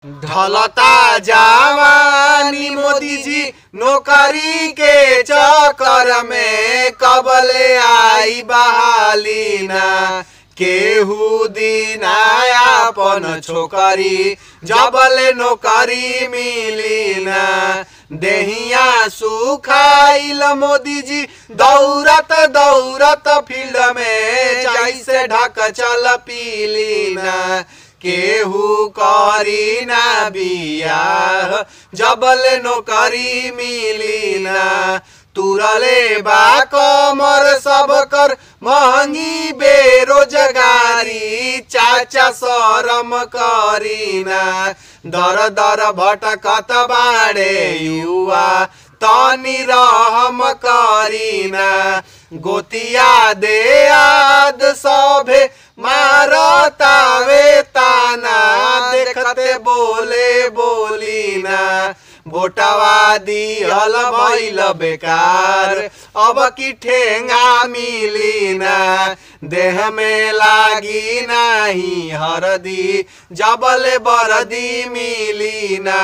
ढलता जवानी मोदी जी नौकरी के चक्कर में कबले आई बहाली ना केहू दिनायापन छोकरी जबले नौकरी मिली ना देहिया सुखाइल मोदी जी दौड़त दौड़त फील्ड में जैसे ढक चल पीली ना केहू करी ना बियाह जबले नौकरी मिली ना तुरले बा कमर सब कर महंगी बेरोजगारी चाचा शरम करीना दर दर भटकत बाड़े युवा तनी रहम करीना गोतिया दे याद सभे मारतावे ताना देखते बोले बोलीना बोटावा दिहल भइल बेकार अब की ठेंगा मिली ना देह में लागी नहीं हरदी जबले बरदी मिली ना।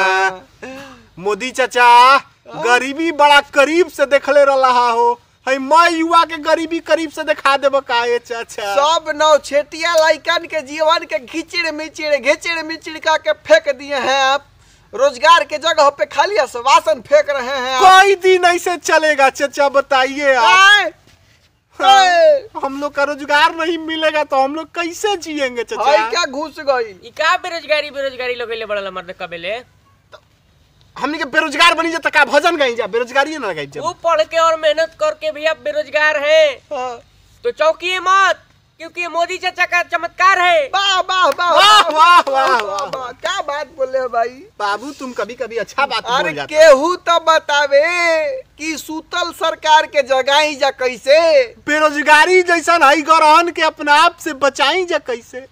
मोदी चाचा गरीबी बड़ा करीब से देखले रहा हो है मैं युवा के गरीबी करीब से दिखा देब काहे चाचा। सब नौ छेटिया लाइकन के जीवन के घिचड़ मिचड़ का के फेंक दिए हैं आप रोजगार के जगह पे खाली आश्वासन फेंक रहे हैं। कोई दिन ऐसे चलेगा चाचा बताइए आप। हम लोग का रोजगार नहीं मिलेगा तो हम लोग कैसे जिएंगे चाचा। क्या घुस गई का बेरोजगारी लोग ले बड़ा मर्द कबेले हमने के बेरोजगार बनी जाता का भजन गाई जा बेरोजगारी ना गाई जा। वो पढ़ के और मेहनत करके भी आप बेरोजगार है तो चौंकिए मत क्योंकि मोदी चाचा का चमत्कार है। वाह वाह वाह वाह वाह क्या बात बोले भाई बाबू तुम कभी कभी अच्छा बात बोल जाते। केहू तो बतावे कि सूतल सरकार के जगाई जा कैसे बेरोजगारी जैसा है ग्रहण के अपने आप से बचाई जा कैसे।